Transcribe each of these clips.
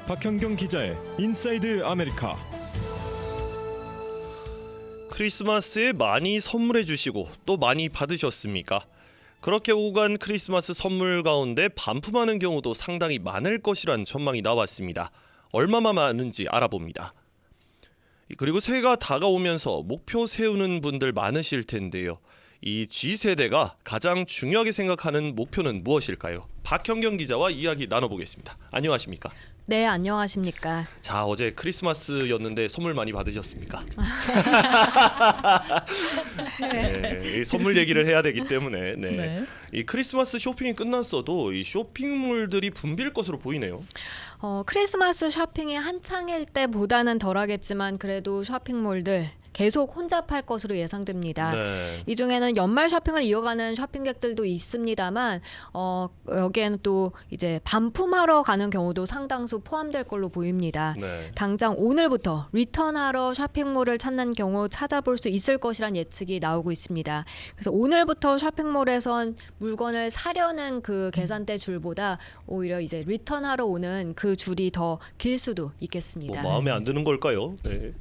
박현경 기자의 인사이드 아메리카. 크리스마스에 많이 선물해 주시고 또 많이 받으셨습니까? 그렇게 오간 크리스마스 선물 가운데 반품하는 경우도 상당히 많을 것이란 전망이 나왔습니다. 얼마나 많은지 알아봅니다. 그리고 새해가 다가오면서 목표 세우는 분들 많으실 텐데요. 이 G세대가 가장 중요하게 생각하는 목표는 무엇일까요? 박현경 기자와 이야기 나눠보겠습니다. 안녕하십니까? 네, 안녕하십니까? 자, 어제 크리스마스였는데 선물 많이 받으셨습니까? 네, 이 선물 얘기를 해야 되기 때문에 이 크리스마스 쇼핑이 끝났어도 이 쇼핑몰들이 붐빌 것으로 보이네요. 크리스마스 쇼핑이 한창일 때보다는 덜하겠지만 그래도 쇼핑몰들 계속 혼잡할 것으로 예상됩니다. 네. 이 중에는 연말 쇼핑을 이어가는 쇼핑객들도 있습니다만 여기에는 또 이제 반품하러 가는 경우도 상당수 포함될 걸로 보입니다. 네. 당장 오늘부터 리턴하러 쇼핑몰을 찾는 경우 찾아볼 수 있을 것이란 예측이 나오고 있습니다. 그래서 오늘부터 쇼핑몰에선 물건을 사려는 그 계산대 줄보다 오히려 이제 리턴하러 오는 그 줄이 더 길 수도 있겠습니다. 뭐 마음에 안 드는 걸까요? 네.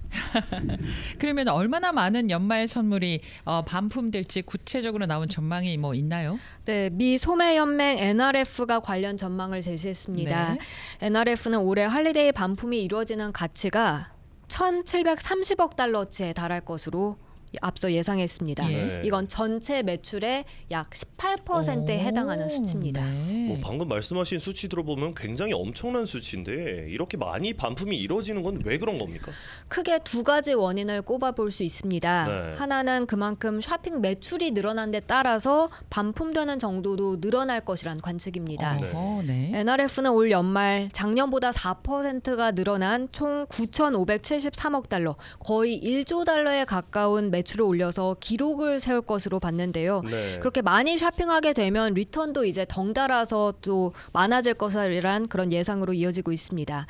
그러면 얼마나 많은 연말 선물이 반품될지 구체적으로 나온 전망이 뭐 있나요? 네, 미 소매연맹 NRF가 관련 전망을 제시했습니다. 네. NRF는 올해 할리데이 반품이 이루어지는 가치가 1,730억 달러치에 달할 것으로 앞서 예상했습니다. 예. 이건 전체 매출의 약 18%에 해당하는 수치입니다. 네. 뭐 방금 말씀하신 수치 들어보면 굉장히 엄청난 수치인데 이렇게 많이 반품이 이루어지는 건 왜 그런 겁니까? 크게 두 가지 원인을 꼽아볼 수 있습니다. 네. 하나는 그만큼 쇼핑 매출이 늘어난 데 따라서 반품되는 정도도 늘어날 것이란 관측입니다. 어허, 네. NRF는 올 연말 작년보다 4%가 늘어난 총 9,573억 달러, 거의 1조 달러에 가까운 매출을 올려서 기록을 세울 것으로 봤는데요. 네. 그렇게 많이 쇼핑하게 되면 리턴도 이제 덩달아서 또 많아질 것이란 그런 예상으로 이어지고 있습니다.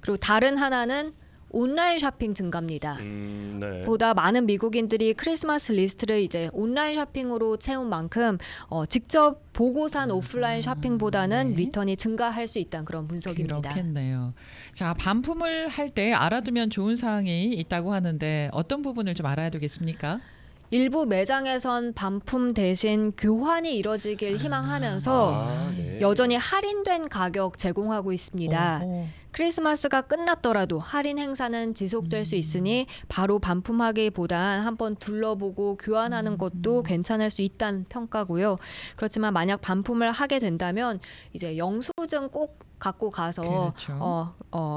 그리고 다른 하나는 온라인 쇼핑 증가입니다. 네. 보다 많은 미국인들이 크리스마스 리스트를 이제 온라인 쇼핑으로 채운 만큼 직접 보고 산 오프라인 쇼핑보다는 네. 리턴이 증가할 수 있다는 그런 분석입니다. 그렇겠네요. 자, 반품을 할 때 알아두면 좋은 사항이 있다고 하는데 어떤 부분을 좀 알아야 되겠습니까? 일부 매장에선 반품 대신 교환이 이뤄지길 희망하면서 네. 여전히 할인된 가격 제공하고 있습니다. 크리스마스가 끝났더라도 할인 행사는 지속될 수 있으니 바로 반품하기보단 한번 둘러보고 교환하는 것도 괜찮을 수 있다는 평가고요. 그렇지만 만약 반품을 하게 된다면 이제 영수증 꼭 갖고 가서 그렇죠.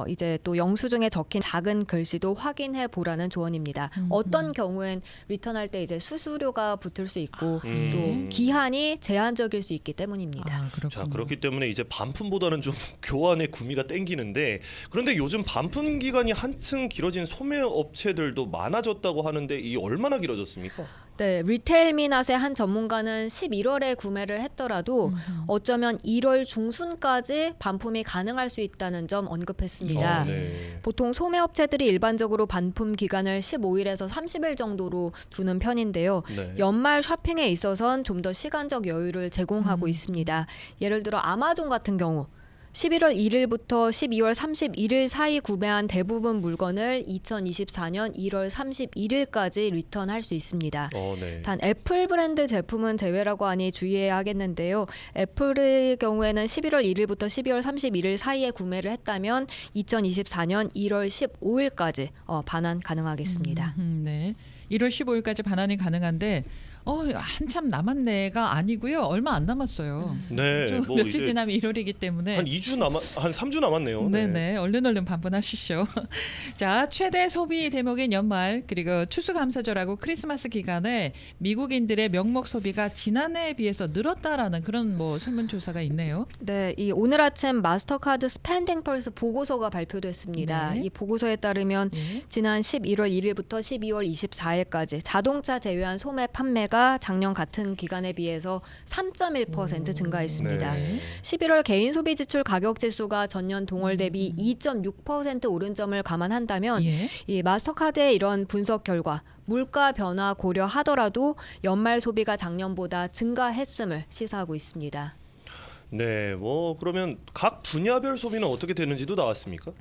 이제 또 영수증에 적힌 작은 글씨도 확인해 보라는 조언입니다. 어떤 경우엔 리턴할 때 이제 수수료가 붙을 수 있고 또 기한이 제한적일 수 있기 때문입니다. 아, 그렇군요. 자, 그렇기 때문에 이제 반품보다는 좀 교환의 구미가 땡기는데 그런데 요즘 반품 기간이 한층 길어진 소매 업체들도 많아졌다고 하는데 이 얼마나 길어졌습니까? 네, 리테일 미낫의 한 전문가는 11월에 구매를 했더라도 어쩌면 1월 중순까지 반품이 가능할 수 있다는 점 언급했습니다. 네. 보통 소매업체들이 일반적으로 반품 기간을 15일에서 30일 정도로 두는 편인데요. 네. 연말 쇼핑에 있어서는 좀 더 시간적 여유를 제공하고 있습니다. 예를 들어 아마존 같은 경우 11월 1일부터 12월 31일 사이 구매한 대부분 물건을 2024년 1월 31일까지 리턴할 수 있습니다. 네. 단 애플 브랜드 제품은 제외라고 하니 주의해야 하겠는데요. 애플의 경우에는 11월 1일부터 12월 31일 사이에 구매를 했다면 2024년 1월 15일까지 반환 가능하겠습니다. 네. 1월 15일까지 반환이 가능한데 한참 남았네가 아니고요. 얼마 안 남았어요. 네. 좀 뭐 며칠 이제 지나면 1월이기 때문에 한 3주 남았네요. 네네. 얼른 반분하시죠. 자, 최대 소비 대목인 연말 그리고 추수감사절하고 크리스마스 기간에 미국인들의 명목 소비가 지난해에 비해서 늘었다라는 그런 뭐 설문조사가 있네요. 네, 이 오늘 아침 마스터카드 스펜딩 펄스 보고서가 발표됐습니다. 네. 이 보고서에 따르면 네. 지난 11월 1일부터 12월 24일까지 자동차 제외한 소매 판매가 작년 같은 기간에 비해서 3.1% 증가했습니다. 네. 11월 개인 소비 지출 가격 지수가 전년 동월 대비 2.6% 오른 점을 감안한다면 예. 이 마스터카드의 이런 분석 결과 물가 변화 고려하더라도 연말 소비가 작년보다 증가했음을 시사하고 있습니다. 네, 뭐 그러면 각 분야별 소비는 어떻게 되는지도 나왔습니까?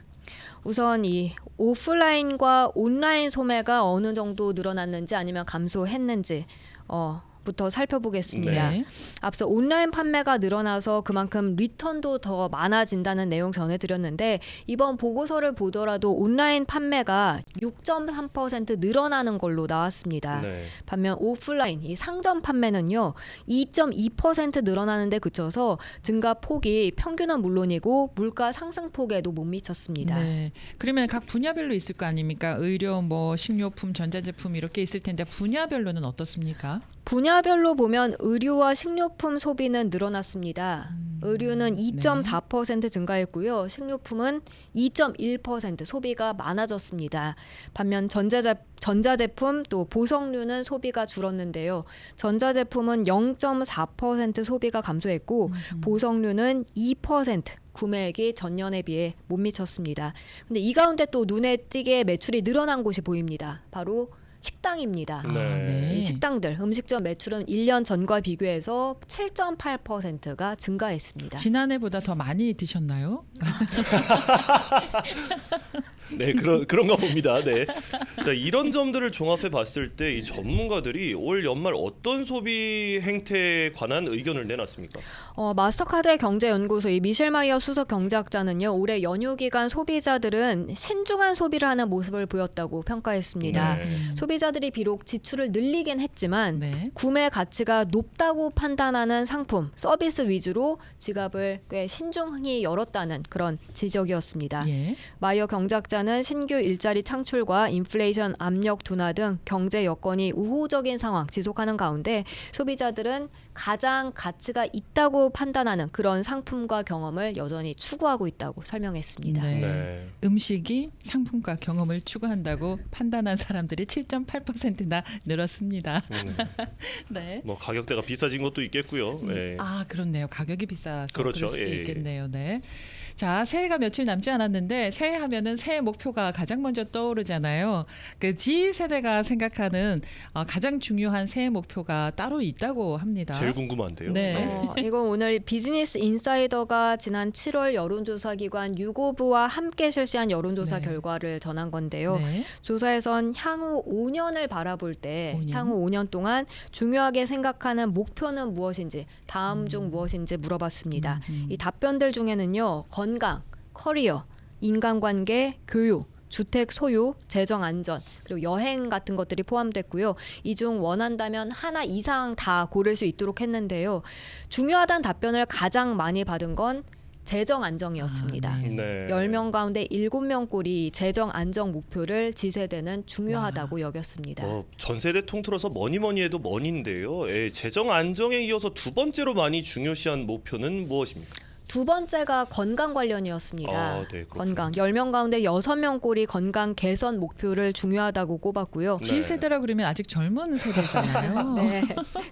우선 이 오프라인과 온라인 소매가 어느 정도 늘어났는지 아니면 감소했는지 부터 살펴보겠습니다. 네. 앞서 온라인 판매가 늘어나서 그만큼 리턴도 더 많아진다는 내용 전해드렸는데 이번 보고서를 보더라도 온라인 판매가 6.3% 늘어나는 걸로 나왔습니다. 네. 반면 오프라인 이 상점 판매는요 2.2% 늘어나는데 그쳐서 증가 폭이 평균은 물론이고 물가 상승폭에도 못 미쳤습니다. 네. 그러면 각 분야별로 있을 거 아닙니까? 의료, 뭐 식료품, 전자제품 이렇게 있을 텐데 분야별로는 어떻습니까? 분야별로 보면 의류와 식료품 소비는 늘어났습니다. 의류는 2.4% 증가했고요. 식료품은 2.1% 소비가 많아졌습니다. 반면 전자제품 또 보석류는 소비가 줄었는데요. 전자제품은 0.4% 소비가 감소했고 보석류는 2% 구매액이 전년에 비해 못 미쳤습니다. 근데 이 가운데 또 눈에 띄게 매출이 늘어난 곳이 보입니다. 바로 식당입니다. 네. 이 식당들 음식점 매출은 1년 전과 비교해서 7.8%가 증가했습니다. 지난해보다 더 많이 드셨나요? 네, 그런가 봅니다. 네. 자, 이런 점들을 종합해 봤을 때 이 전문가들이 올 연말 어떤 소비 행태에 관한 의견을 내놨습니까? 마스터카드의 경제연구소 이 미셸 마이어 수석 경제학자는요. 올해 연휴 기간 소비자들은 신중한 소비를 하는 모습을 보였다고 평가했습니다. 네. 소비자들이 비록 지출을 늘리긴 했지만 네. 구매 가치가 높다고 판단하는 상품, 서비스 위주로 지갑을 꽤 신중히 열었다는 그런 지적이었습니다. 예. 마이어 경제학자는 신규 일자리 창출과 인플레이션 압력 둔화 등 경제 여건이 우호적인 상황 지속하는 가운데 소비자들은 가장 가치가 있다고 판단하는 그런 상품과 경험을 여전히 추구하고 있다고 설명했습니다. 네. 네. 음식이 상품과 경험을 추구한다고 판단한 사람들이 7.8%나 늘었습니다. 네. 뭐 가격대가 비싸진 것도 있겠고요. 네. 아, 그렇네요. 가격이 비싸서 그렇죠. 그럴 수도 예, 예. 있겠네요. 네. 자, 새해가 며칠 남지 않았는데 새해 하면은 새해 목표가 가장 먼저 떠오르잖아요. 그 Z 세대가 생각하는 가장 중요한 새해 목표가 따로 있다고 합니다. 제일 궁금한데요. 네. 이건 오늘 비즈니스 인사이더가 지난 7월 여론조사 기관 유고브와 함께 실시한 여론조사 네. 결과를 전한 건데요. 네. 조사에선 향후 5년을 바라볼 때 5년? 향후 5년 동안 중요하게 생각하는 목표는 무엇인지 다음 중 무엇인지 물어봤습니다. 이 답변들 중에는요. 건강, 커리어, 인간관계, 교육, 주택 소유, 재정 안전, 그리고 여행 같은 것들이 포함됐고요. 이 중 원한다면 하나 이상 다 고를 수 있도록 했는데요. 중요하다는 답변을 가장 많이 받은 건 재정 안정이었습니다. 아, 네. 네. 10명 가운데 7명 꼴이 재정 안정 목표를 Z세대는 중요하다고 여겼습니다. 전 세대 통틀어서 뭐니 해도 머니인데요. 예, 재정 안정에 이어서 두 번째로 많이 중요시한 목표는 무엇입니까? 두 번째가 건강 관련이었습니다. 아, 네, 그렇군요. 건강. 10명 가운데 6명 꼴이 건강 개선 목표를 중요하다고 꼽았고요. 네. Z 세대라 그러면 아직 젊은 세대잖아요. 네.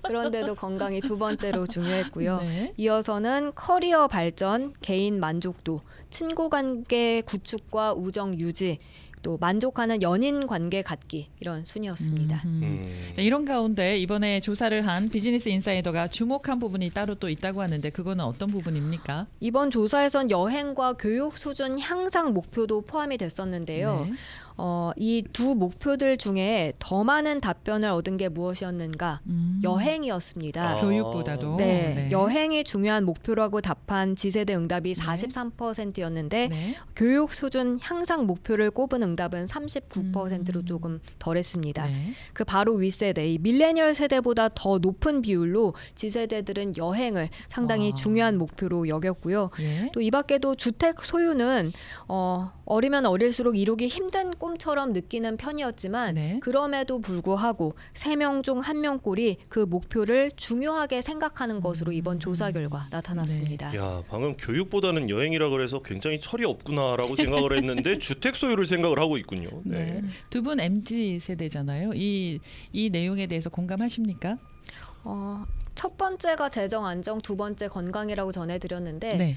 그런데도 건강이 두 번째로 중요했고요. 네. 이어서는 커리어 발전, 개인 만족도, 친구 관계 구축과 우정 유지, 또 만족하는 연인 관계 갖기 이런 순이었습니다. 자, 이런 가운데 이번에 조사를 한 비즈니스 인사이더가 주목한 부분이 따로 또 있다고 하는데 그거는 어떤 부분입니까? 이번 조사에선 여행과 교육 수준 향상 목표도 포함이 됐었는데요. 네. 이 두 목표들 중에 더 많은 답변을 얻은 게 무엇이었는가? 여행이었습니다. 아. 교육보다도. 네, 여행이 중요한 목표라고 답한 Z세대 응답이 네. 43%였는데 네. 교육 수준 향상 목표를 꼽은 응답은 39%로 조금 덜했습니다. 네. 그 바로 윗세대, 이 밀레니얼 세대보다 더 높은 비율로 Z세대들은 여행을 상당히 와. 중요한 목표로 여겼고요. 예. 또 이 밖에도 주택 소유는 어리면 어릴수록 이루기 힘든 꿈처럼 느끼는 편이었지만 네. 그럼에도 불구하고 3명 중 1명 꼴이 그 목표를 중요하게 생각하는 것으로 이번 조사 결과 나타났습니다. 야, 방금 교육보다는 여행이라 그래서 굉장히 철이 없구나라고 생각을 했는데 주택 소유를 생각을 하고 있군요. 네. 두 분 MZ 세대잖아요. 이 내용에 대해서 공감하십니까? 첫 번째가 재정 안정, 두 번째 건강이라고 전해드렸는데 네.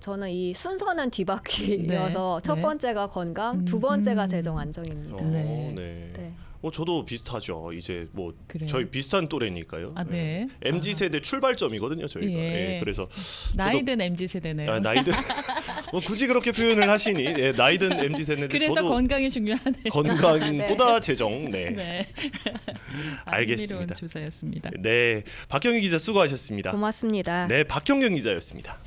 저는 이 순서는 뒤바퀴여서 네. 첫 네. 번째가 건강, 두 번째가 재정 안정입니다. 네. 네. 네. 네. 저도 비슷하죠. 이제 뭐 그래요? 저희 비슷한 또래니까요. 아, 네. MZ 세대 출발점이거든요, 저희가. 예. 예, 그래서 나이든 MZ 세대네요. 나이든 뭐 굳이 그렇게 표현을 하시니 나이든 MZ 세대인데 그래서 저도 건강이 중요하네요. 건강보다 재정. 네. 네. 알겠습니다. 흥미로운 조사였습니다. 네, 박경희 기자 수고하셨습니다. 고맙습니다. 네, 박경경 기자였습니다.